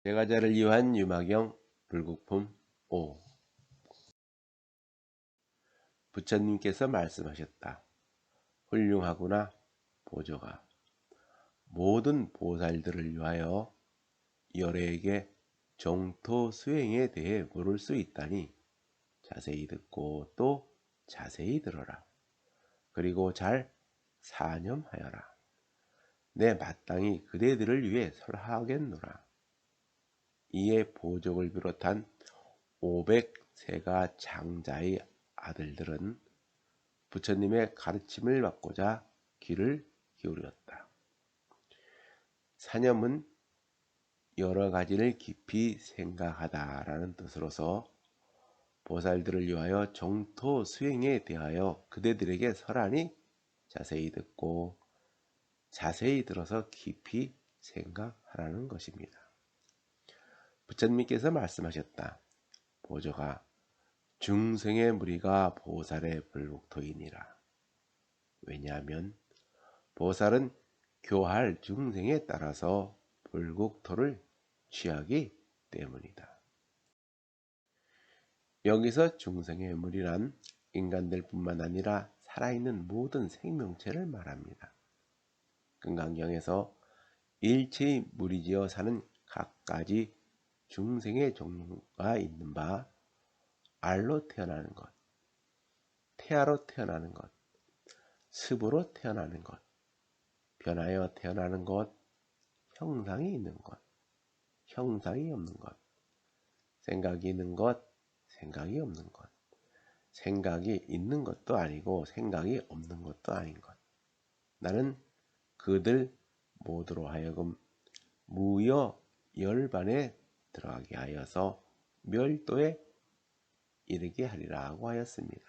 제가자를 위한 유마경 불국품 5. 부처님께서 말씀하셨다. 훌륭하구나 보조가. 모든 보살들을 위하여 열애에게 정토 수행에 대해 물을 수 있다니 자세히 듣고 또 자세히 들어라. 그리고 잘 사념하여라. 내 마땅히 그대들을 위해 설하겠노라. 이에 보족을 비롯한 500세가 장자의 아들들은 부처님의 가르침을 받고자 귀를 기울였다. 사념은 여러 가지를 깊이 생각하다라는 뜻으로서 보살들을 위하여 정토 수행에 대하여 그대들에게 설하니 자세히 듣고 자세히 들어서 깊이 생각하라는 것입니다. 부처님께서 말씀하셨다. 보조가 중생의 무리가 보살의 불국토이니라. 왜냐하면 보살은 교할 중생에 따라서 불국토를 취하기 때문이다. 여기서 중생의 무리란 인간들뿐만 아니라 살아있는 모든 생명체를 말합니다. 금강경에서 일체의 무리지어 사는 각가지 중생의 종류가 있는 바 알로 태어나는 것, 태아로 태어나는 것, 습으로 태어나는 것, 변하여 태어나는 것, 형상이 있는 것, 형상이 없는 것, 생각이 있는 것, 생각이 없는 것, 생각이 있는 것도 아니고 생각이 없는 것도 아닌 것. 나는 그들 모두로 하여금 무여 열반에 들어가게 하여서 멸도에 이르게 하리라고 하였습니다.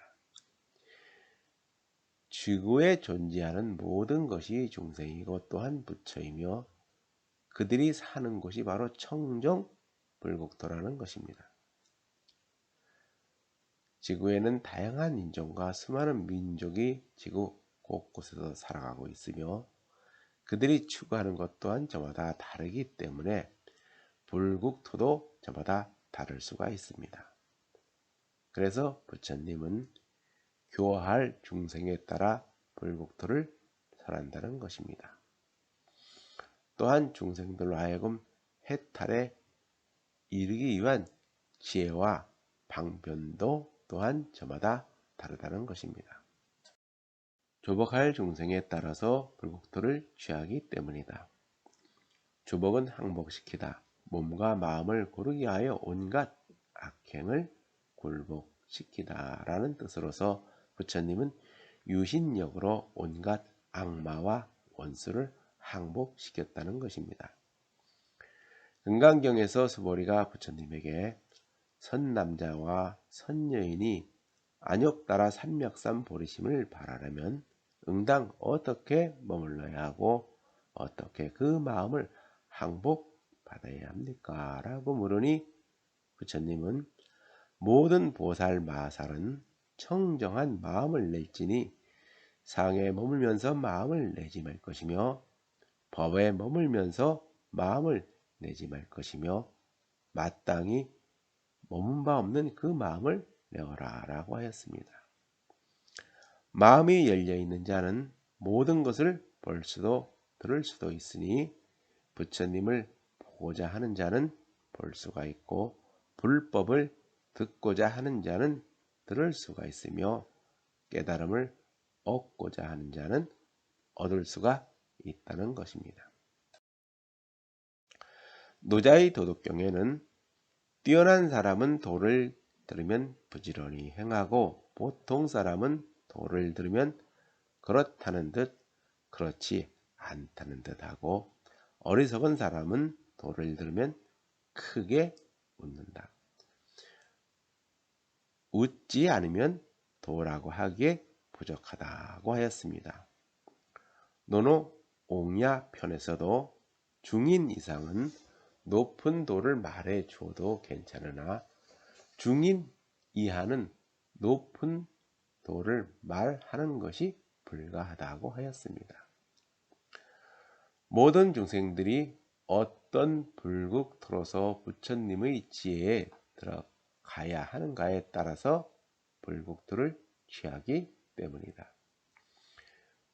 지구에 존재하는 모든 것이 중생이고 또한 부처이며 그들이 사는 곳이 바로 청정 불국토라는 것입니다. 지구에는 다양한 인종과 수많은 민족이 지구 곳곳에서 살아가고 있으며 그들이 추구하는 것 또한 저마다 다르기 때문에 불국토도 저마다 다를 수가 있습니다. 그래서 부처님은 교화할 중생에 따라 불국토를 설한다는 것입니다. 또한 중생들로 하여금 해탈에 이르기 위한 지혜와 방변도 또한 저마다 다르다는 것입니다. 조복할 중생에 따라서 불국토를 취하기 때문이다. 조복은 항복시키다. 몸과 마음을 고르게 하여 온갖 악행을 굴복시키다 라는 뜻으로서 부처님은 유신력으로 온갖 악마와 원수를 항복시켰다는 것입니다. 금강경에서 수보리가 부처님에게 선남자와 선여인이 안욕따라 삼맥삼 보리심을 바라려면 응당 어떻게 머물러야 하고 어떻게 그 마음을 항복받아야 합니까? 라고 물으니 부처님은 모든 보살 마살은 청정한 마음을 낼지니 상에 머물면서 마음을 내지 말 것이며 법에 머물면서 마음을 내지 말 것이며 마땅히 머문 바 없는 그 마음을 내어라 라고 하였습니다. 마음이 열려있는 자는 모든 것을 볼 수도 들을 수도 있으니 부처님을 보고자 하는 자는 볼 수가 있고 불법을 듣고자 하는 자는 들을 수가 있으며 깨달음을 얻고자 하는 자는 얻을 수가 있다는 것입니다. 노자의 도덕경에는 뛰어난 사람은 도를 들으면 부지런히 행하고 보통 사람은 도를 들으면 그렇다는 듯 그렇지 않다는 듯 하고 어리석은 사람은 도를 들으면 크게 웃는다. 웃지 않으면 도라고 하기에 부족하다고 하였습니다. 노노 옹야 편에서도 중인 이상은 높은 도를 말해 주어도 괜찮으나 중인 이하는 높은 도를 말하는 것이 불가하다고 하였습니다. 모든 중생들이 어떤 불국토로서 부처님의 지혜에 들어가야 하는가에 따라서 불국토를 취하기 때문이다.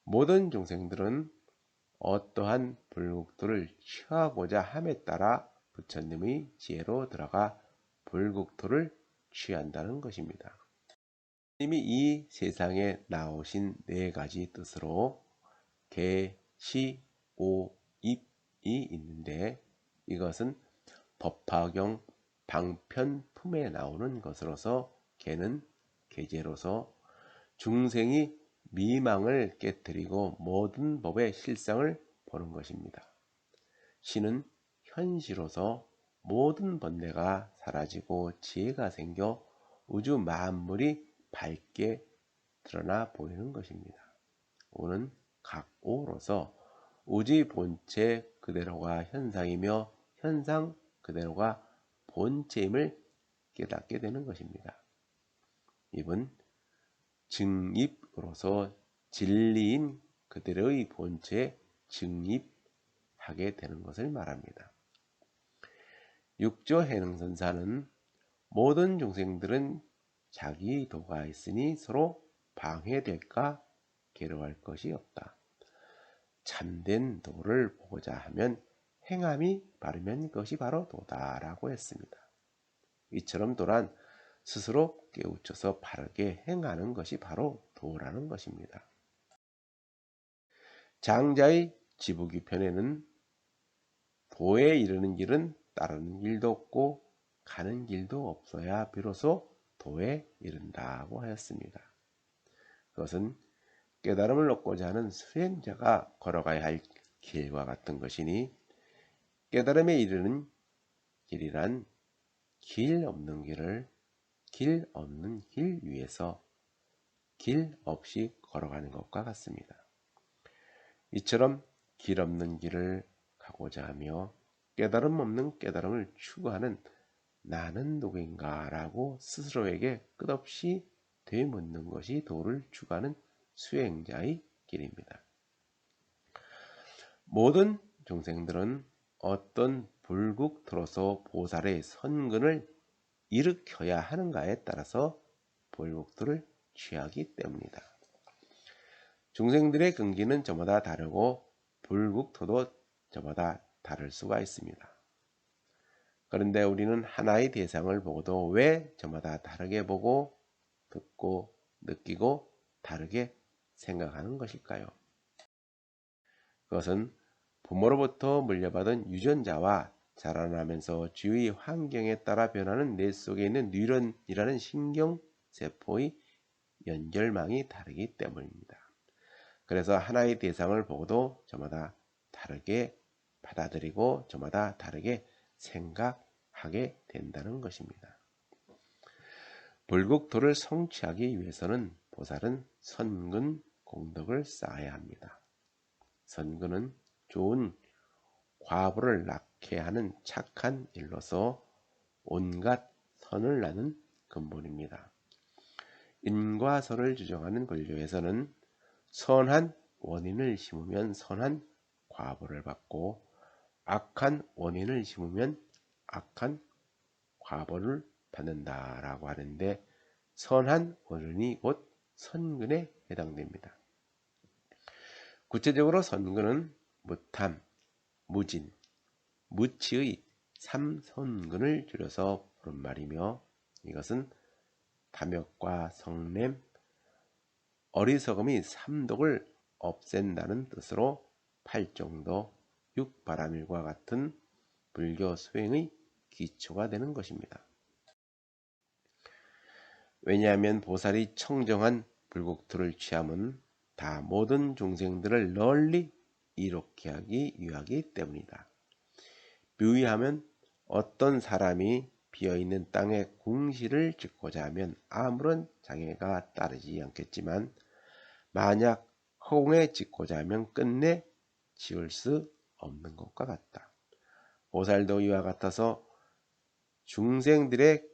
모든 중생들은 어떠한 불국토를 취하고자 함에 따라 부처님의 지혜로 들어가 불국토를 취한다는 것입니다. 이미 이 세상에 나오신 네 가지 뜻으로 계, 시, 오, 입이 있는데 이것은 법화경 방편품에 나오는 것으로서 계는 계제로서 중생이 미망을 깨뜨리고 모든 법의 실상을 보는 것입니다. 시는 현시로서 모든 번뇌가 사라지고 지혜가 생겨 우주 만물이 밝게 드러나 보이는 것입니다. 오는 각오로서 우주 본체 그대로가 현상이며 현상 그대로가 본체임을 깨닫게 되는 것입니다. 입은 증입으로서 진리인 그대로의 본체에 증입하게 되는 것을 말합니다. 육조 해능선사는 모든 중생들은 자기 도가 있으니 서로 방해될까 괴로워할 것이 없다. 참된 도를 보고자 하면 행함이 바르면 그것이 바로 도다라고 했습니다. 이처럼 도란 스스로 깨우쳐서 바르게 행하는 것이 바로 도라는 것입니다. 장자의 지부기 편에는 도에 이르는 길은 따르는 길도 없고 가는 길도 없어야 비로소 도에 이른다고 하였습니다. 그것은 깨달음을 얻고자 하는 수행자가 걸어가야 할 길과 같은 것이니 깨달음에 이르는 길이란 길 없는 길 위에서 길 없이 걸어가는 것과 같습니다. 이처럼 길 없는 길을 가고자 하며 깨달음 없는 깨달음을 추구하는 나는 누구인가 라고 스스로에게 끝없이 되묻는 것이 도를 추구하는 수행자의 길입니다. 모든 중생들은 어떤 불국토로서 보살의 선근을 일으켜야 하는가에 따라서 불국토를 취하기 때문이다. 중생들의 근기는 저마다 다르고 불국토도 저마다 다를 수가 있습니다. 그런데 우리는 하나의 대상을 보고도 왜 저마다 다르게 보고 듣고 느끼고 다르게 생각하는 것일까요? 그것은 부모로부터 물려받은 유전자와 자라나면서 주위 환경에 따라 변하는 뇌 속에 있는 뉴런이라는 신경세포의 연결망이 다르기 때문입니다. 그래서 하나의 대상을 보고도 저마다 다르게 받아들이고 저마다 다르게 생각하게 된다는 것입니다. 불국토를 성취하기 위해서는 보살은 선근 공덕을 쌓아야 합니다. 선근은 좋은 과보를 낳게 하는 착한 일로서 온갖 선을 낳는 근본입니다. 인과 선을 주장하는 권료에서는 선한 원인을 심으면 선한 과보를 받고 악한 원인을 심으면 악한 과보를 받는다라고 하는데 선한 원인이 곧 선근에 해당됩니다. 구체적으로 선근은 무탐, 무진, 무치의 3선근을 줄여서 부른 말이며 이것은 탐욕과 성냄, 어리석음이 삼독을 없앤다는 뜻으로 팔정도, 육바라밀과 같은 불교 수행의 기초가 되는 것입니다. 왜냐하면 보살이 청정한 불국토를 취함은 다 모든 중생들을 널리 이롭게 하기 위하기 때문이다. 묘의하면 어떤 사람이 비어있는 땅에 궁시를 짓고자 하면 아무런 장애가 따르지 않겠지만 만약 허공에 짓고자 하면 끝내 지을 수 없는 것과 같다. 보살도 이와 같아서 중생들의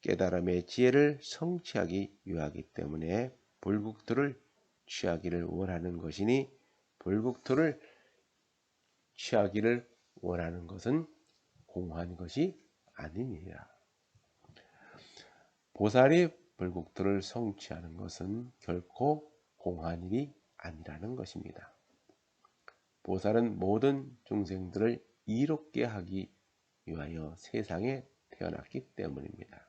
깨달음의 지혜를 성취하기 위하기 때문에 불국토를 취하기를 원하는 것이니 불국토를 취하기를 원하는 것은 공허한 것이 아니니라. 보살이 불국토를 성취하는 것은 결코 공허한 일이 아니라는 것입니다. 보살은 모든 중생들을 이롭게 하기 위하여 세상에 태어났기 때문입니다.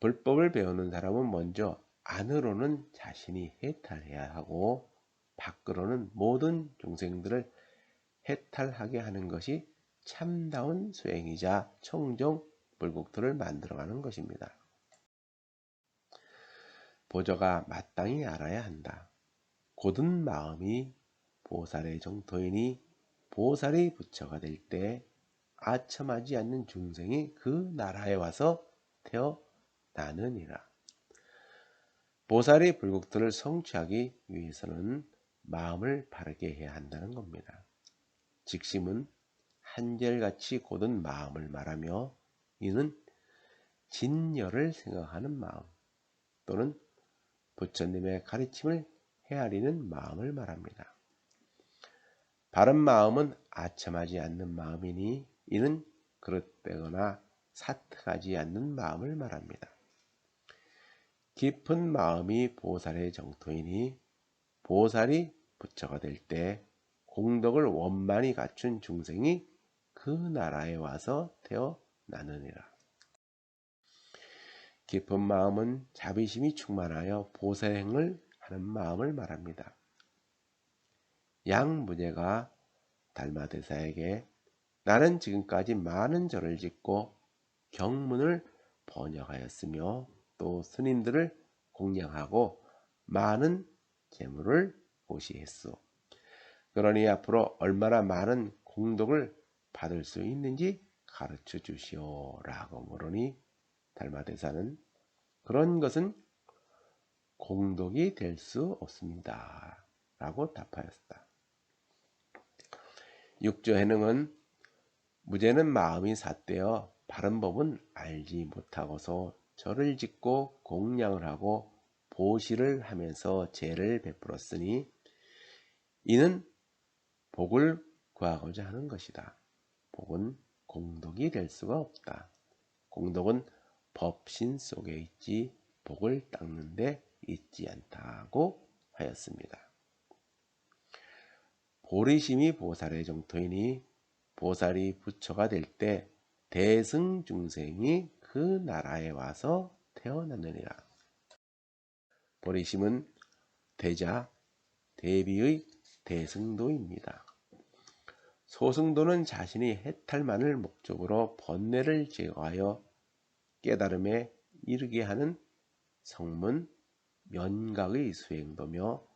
불법을 배우는 사람은 먼저 안으로는 자신이 해탈해야 하고 밖으로는 모든 중생들을 해탈하게 하는 것이 참다운 수행이자 청정 불국토를 만들어가는 것입니다. 보조가 마땅히 알아야 한다. 곧은 마음이 보살의 정토이니 보살이 부처가 될 때 아첨하지 않는 중생이 그 나라에 와서 태어나느니라. 보살이 불국토를 성취하기 위해서는 마음을 바르게 해야 한다는 겁니다. 직심은 한결같이 곧은 마음을 말하며 이는 진열을 생각하는 마음 또는 부처님의 가르침을 헤아리는 마음을 말합니다. 바른 마음은 아첨하지 않는 마음이니 이는 그릇되거나 사특하지 않는 마음을 말합니다. 깊은 마음이 보살의 정토이니 보살이 부처가 될 때 공덕을 원만히 갖춘 중생이 그 나라에 와서 태어나느니라. 깊은 마음은 자비심이 충만하여 보살행을 하는 마음을 말합니다. 양무제가 달마대사에게 나는 지금까지 많은 절을 짓고 경문을 번역하였으며 또 스님들을 공양하고 많은 재물을 보시했소. 그러니 앞으로 얼마나 많은 공덕을 받을 수 있는지 가르쳐 주시오 라고 물으니 달마대사는 그런 것은 공덕이 될 수 없습니다 라고 답하였다. 육조해능은 무제는 마음이 삿되어 바른 법은 알지 못하고서 절을 짓고 공양을 하고 보시를 하면서 죄를 베풀었으니 이는 복을 구하고자 하는 것이다. 복은 공덕이 될 수가 없다. 공덕은 법신 속에 있지 복을 닦는 데 있지 않다고 하였습니다. 보리심이 보살의 정토이니 보살이 부처가 될 때 대승중생이 그 나라에 와서 태어나느니라. 보리심은 대자, 대비의 대승도입니다. 소승도는 자신이 해탈만을 목적으로 번뇌를 제거하여 깨달음에 이르게 하는 성문, 면각의 수행도며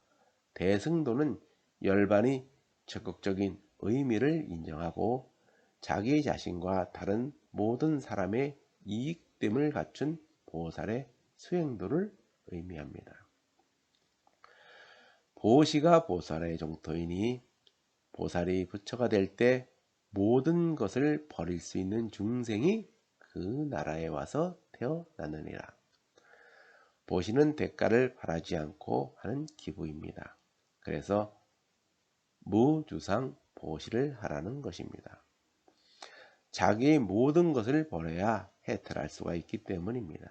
대승도는 열반이 적극적인 의미를 인정하고 자기 자신과 다른 모든 사람의 이익됨을 갖춘 보살의 수행도를 의미합니다. 보시가 보살의 정토이니 보살이 부처가 될 때 모든 것을 버릴 수 있는 중생이 그 나라에 와서 태어나느니라. 보시는 대가를 바라지 않고 하는 기부입니다. 그래서 무주상 보시를 하라는 것입니다. 자기의 모든 것을 버려야 해탈할 수가 있기 때문입니다.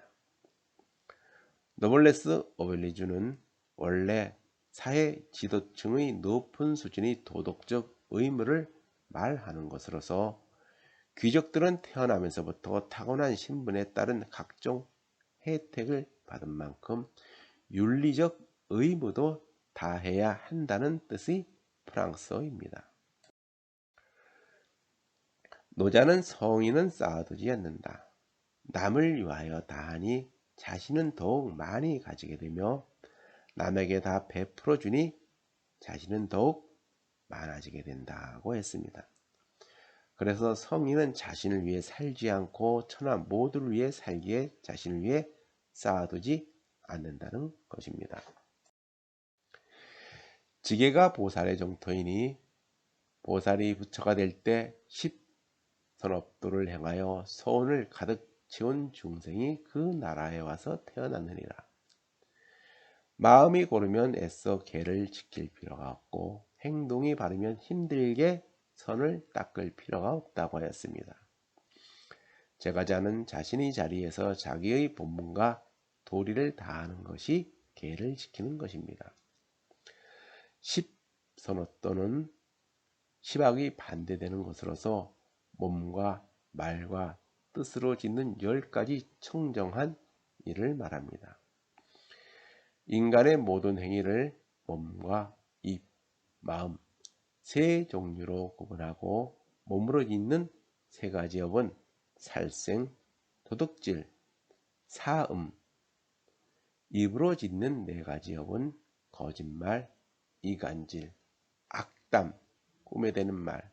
노블레스 오벨리주는 원래 사회 지도층의 높은 수준의 도덕적 의무를 말하는 것으로서 귀족들은 태어나면서부터 타고난 신분에 따른 각종 혜택을 받은 만큼 윤리적 의무도 다해야 한다는 뜻의 프랑스어입니다. 노자는 성의는 쌓아두지 않는다. 남을 위하여 다하니 자신은 더욱 많이 가지게 되며 남에게 다 베풀어 주니 자신은 더욱 많아지게 된다고 했습니다. 그래서 성인은 자신을 위해 살지 않고 천하 모두를 위해 살기에 자신을 위해 쌓아두지 않는다는 것입니다. 지게가 보살의 정토이니 보살이 부처가 될 때 십선업도를 행하여 소원을 가득 채운 중생이 그 나라에 와서 태어나느니라. 마음이 고르면 애써 계를 지킬 필요가 없고 행동이 바르면 힘들게 선을 닦을 필요가 없다고 하였습니다. 제가자는 자신의 자리에서 자기의 본분과 도리를 다하는 것이 계를 지키는 것입니다. 10선호 또는 10악이 반대되는 것으로서 몸과 말과 뜻으로 짓는 10가지 청정한 일을 말합니다. 인간의 모든 행위를 몸과 입, 마음 세 종류로 구분하고 몸으로 짓는 세 가지 업은 살생, 도둑질, 사음, 입으로 짓는 네 가지 업은 거짓말, 이간질, 악담, 꿈에 대는 말,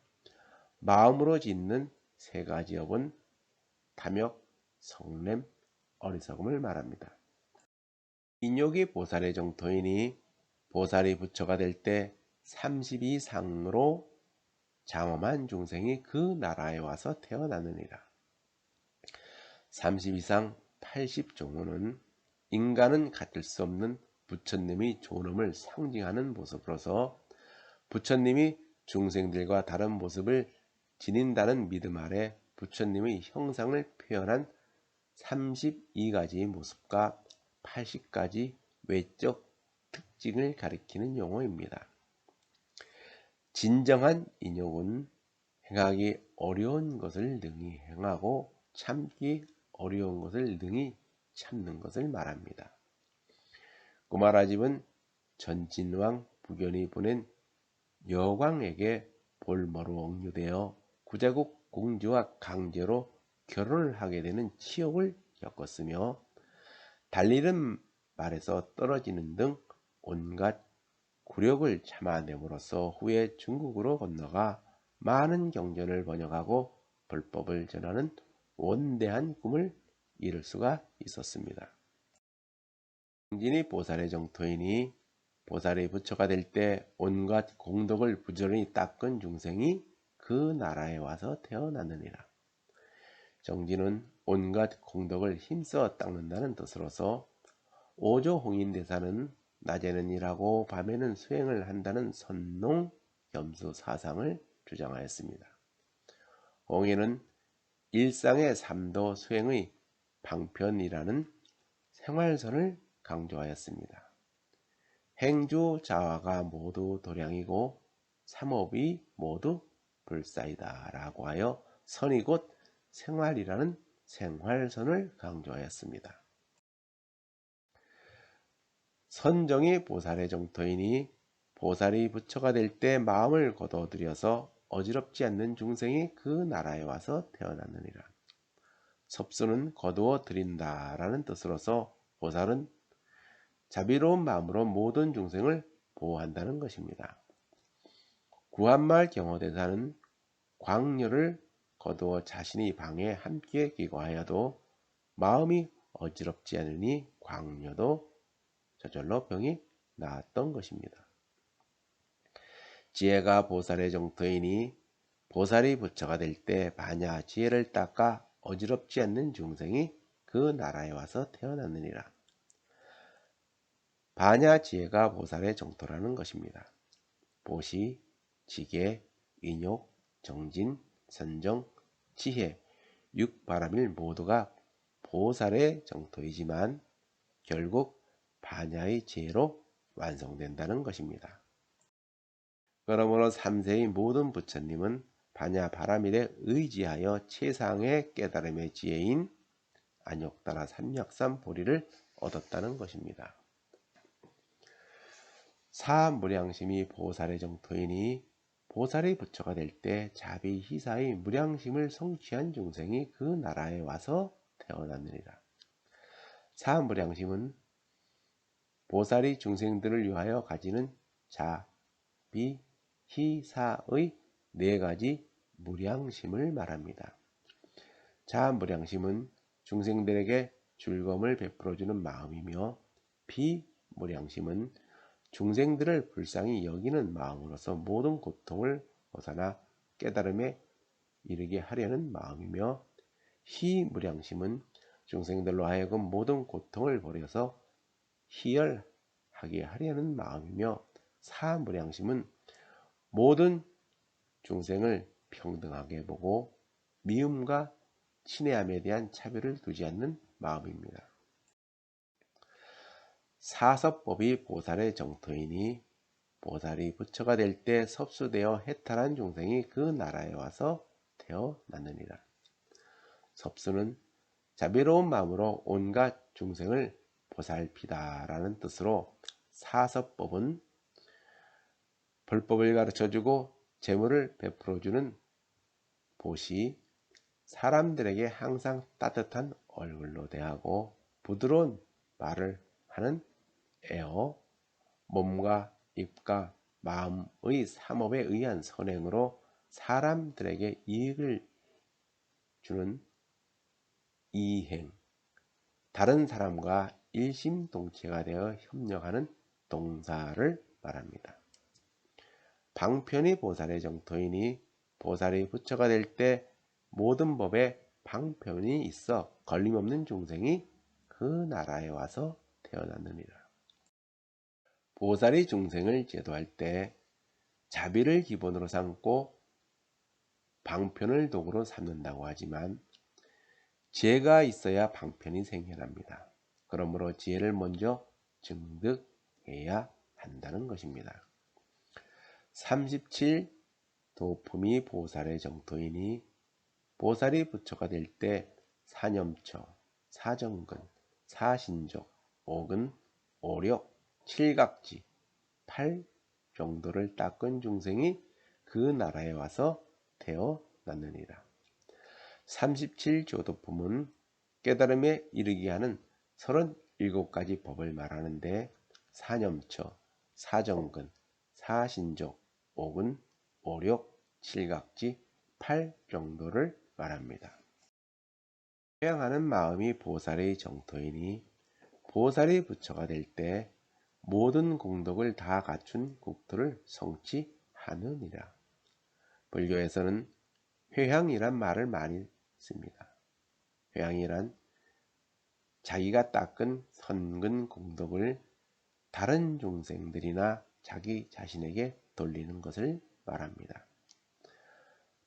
마음으로 짓는 세 가지 업은 탐욕, 성냄, 어리석음을 말합니다. 인욕이 보살의 정토이니 보살이 부처가 될 때 32상으로 장엄한 중생이 그 나라에 와서 태어나느니라. 32상 80종호는 인간은 갖을 수 없는 부처님의 존엄을 상징하는 모습으로서 부처님이 중생들과 다른 모습을 지닌다는 믿음 아래 부처님의 형상을 표현한 32가지 모습과 80가지 외적 특징을 가리키는 용어입니다. 진정한 인욕은 행하기 어려운 것을 능히 행하고 참기 어려운 것을 능히 참는 것을 말합니다. 꾸마라집은 전진왕 부견이 보낸 여광에게 볼모로 억류되어 구자국 공주와 강제로 결혼을 하게 되는 치욕을 겪었으며 달리는 말에서 떨어지는 등 온갖 굴욕을 참아냄으로써 후에 중국으로 건너가 많은 경전을 번역하고 불법을 전하는 원대한 꿈을 이룰 수가 있었습니다. 정진이 보살의 정토이니 보살이 부처가 될 때 온갖 공덕을 부지런히 닦은 중생이 그 나라에 와서 태어났느니라. 정진은 온갖 공덕을 힘써 닦는다는 뜻으로서 오조홍인대사는 낮에는 일하고 밤에는 수행을 한다는 선농 겸수 사상을 주장하였습니다. 홍인은 일상의 삶도 수행의 방편이라는 생활선을 강조하였습니다. 행주 자화가 모두 도량이고 삼업이 모두 불사이다 라고 하여 선이 곧 생활이라는 생활선을 강조하였습니다. 선정이 보살의 정토이니 보살이 부처가 될 때 마음을 거둬들여서 어지럽지 않는 중생이 그 나라에 와서 태어났느니라. 섭수는 거두어 드린다 라는 뜻으로서 보살은 자비로운 마음으로 모든 중생을 보호한다는 것입니다. 구한말 경호대사는 광녀를 거두어 자신이 방에 함께 기거하여도 마음이 어지럽지 않으니 광녀도 저절로 병이 나았던 것입니다. 지혜가 보살의 정토이니 보살이 부처가 될 때 반야 지혜를 닦아 어지럽지 않는 중생이 그 나라에 와서 태어났느니라. 반야 지혜가 보살의 정토라는 것입니다. 보시, 지계, 인욕, 정진, 선정, 지혜, 육바라밀 모두가 보살의 정토이지만 결국 반야의 지혜로 완성된다는 것입니다. 그러므로 3세의 모든 부처님은 반야 바라밀에 의지하여 최상의 깨달음의 지혜인 안욕다라 삼약삼 보리를 얻었다는 것입니다. 사무량심이 보살의 정토이니 보살의 부처가 될 때 자비 희사의 무량심을 성취한 중생이 그 나라에 와서 태어났느니라. 사무량심은 보살이 중생들을 위하여 가지는 자비 희사의 네 가지 무량심을 말합니다. 자무량심은 중생들에게 즐거움을 베풀어주는 마음이며 비무량심은 중생들을 불쌍히 여기는 마음으로서 모든 고통을 벗어나 깨달음에 이르게 하려는 마음이며 희무량심은 중생들로 하여금 모든 고통을 버려서 희열하게 하려는 마음이며 사무량심은 모든 중생을 평등하게 보고 미움과 친애함에 대한 차별을 두지 않는 마음입니다. 사서법이 보살의 정토이니 보살이 부처가 될 때 섭수되어 해탈한 중생이 그 나라에 와서 태어났느니라. 섭수는 자비로운 마음으로 온갖 중생을 보살피다라는 뜻으로 사서법은 불법을 가르쳐주고 재물을 베풀어주는 보시, 사람들에게 항상 따뜻한 얼굴로 대하고 부드러운 말을 하는 에어, 몸과 입과 마음의 삼업에 의한 선행으로 사람들에게 이익을 주는 이행, 다른 사람과 일심동체가 되어 협력하는 동사를 말합니다. 방편이 보살의 정토이니 보살이 부처가 될 때 모든 법에 방편이 있어 걸림없는 중생이 그 나라에 와서 태어났느니라. 보살이 중생을 제도할 때 자비를 기본으로 삼고 방편을 도구로 삼는다고 하지만 지혜가 있어야 방편이 생겨납니다. 그러므로 지혜를 먼저 증득해야 한다는 것입니다. 37. 도품이 보살의 정토이니 보살이 부처가 될 때 사념처, 사정근, 사신족, 오근, 오력, 칠각지, 8 정도를 닦은 중생이 그 나라에 와서 태어났느니라. 37조도품은 깨달음에 이르게 하는 37가지 법을 말하는데 사념처, 사정근, 사신족, 오근, 오력, 칠각지, 8 정도를 말합니다. 회양하는 마음이 보살의 정토이니 보살이 부처가 될 때 모든 공덕을 다 갖춘 국토를 성취하느니라. 불교에서는 회향이란 말을 많이 씁니다. 회향이란 자기가 닦은 선근 공덕을 다른 중생들이나 자기 자신에게 돌리는 것을 말합니다.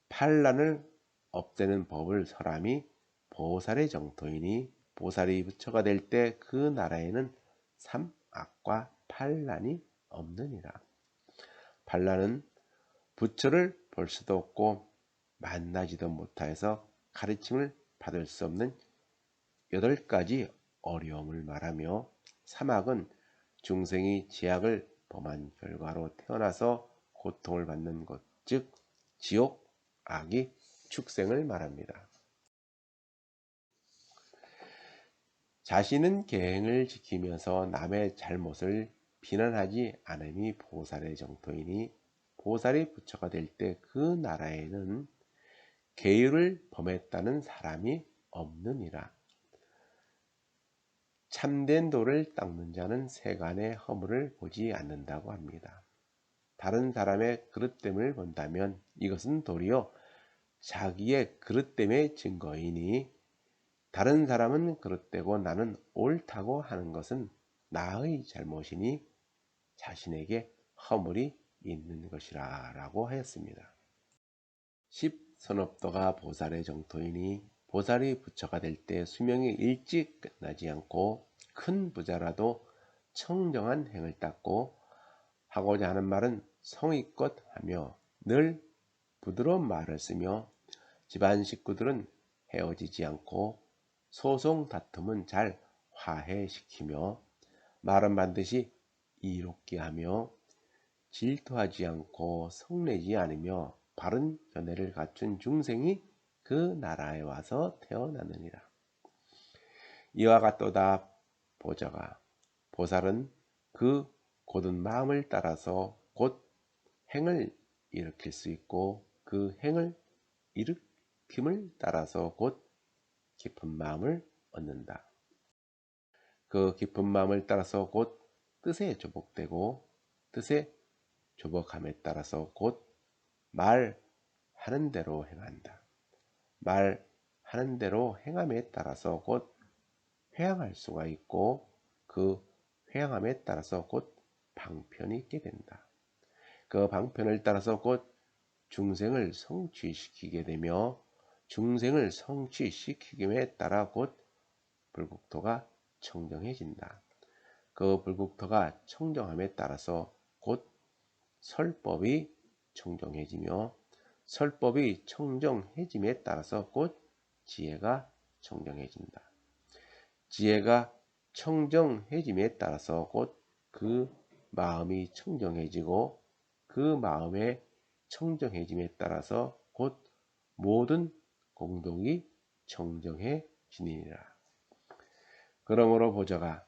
판란을 없애는 법을 설함이 보살의 정토이니 보살이 부처가 될 때 그 나라에는 삼악과 판란이 없느니라. 판란은 부처를 볼 수도 없고 만나지도 못하여서 가르침을 받을 수 없는 8가지 어려움을 말하며 사막은 중생이 제약을 범한 결과로 태어나서 고통을 받는 것, 즉 지옥, 악이, 축생을 말합니다. 자신은 계행을 지키면서 남의 잘못을 비난하지 않음이 보살의 정토이니 보살이 부처가 될 때 그 나라에는 계율을 범했다는 사람이 없느니라. 참된 도를 닦는 자는 세간의 허물을 보지 않는다고 합니다. 다른 사람의 그릇됨을 본다면 이것은 도리어 자기의 그릇됨의 증거이니 다른 사람은 그릇되고 나는 옳다고 하는 것은 나의 잘못이니 자신에게 허물이 있는 것이라 라고 하였습니다. 10. 선업도가 보살의 정토이니 보살이 부처가 될 때 수명이 일찍 끝나지 않고 큰 부자라도 청정한 행을 닦고 하고자 하는 말은 성의껏 하며 늘 부드러운 말을 쓰며 집안 식구들은 헤어지지 않고 소송 다툼은 잘 화해시키며 말은 반드시 이롭게 하며 질투하지 않고 성내지 않으며 바른 견해를 갖춘 중생이 그 나라에 와서 태어나느니라. 이와 같도다 보자가 보살은 그 곧은 마음을 따라서 곧 행을 일으킬 수 있고 그 행을 일으킴을 따라서 곧 깊은 마음을 얻는다. 그 깊은 마음을 따라서 곧 뜻에 조복되고 뜻에 조복함에 따라서 곧 말하는 대로 행한다. 말하는 대로 행함에 따라서 곧 회양할 수가 있고 그 회양함에 따라서 곧 방편이 있게 된다. 그 방편을 따라서 곧 중생을 성취시키게 되며 중생을 성취시키김에 따라 곧 불국토가 청정해진다. 그 불국토가 청정함에 따라서 곧 설법이 청정해지며 설법이 청정해짐에 따라서 곧 지혜가 청정해진다. 지혜가 청정해짐에 따라서 곧 그 마음이 청정해지고 그 마음의 청정해짐에 따라서 곧 모든 공덕이 청정해지니라. 그러므로 보자가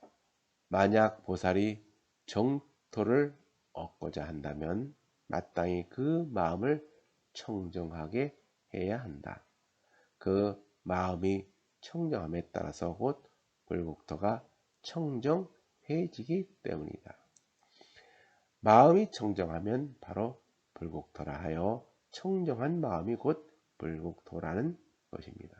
만약 보살이 정토를 얻고자 한다면 마땅히 그 마음을 청정하게 해야 한다. 그 마음이 청정함에 따라서 곧 불국토가 청정해지기 때문이다. 마음이 청정하면 바로 불국토라 하여 청정한 마음이 곧 불국토라는 것입니다.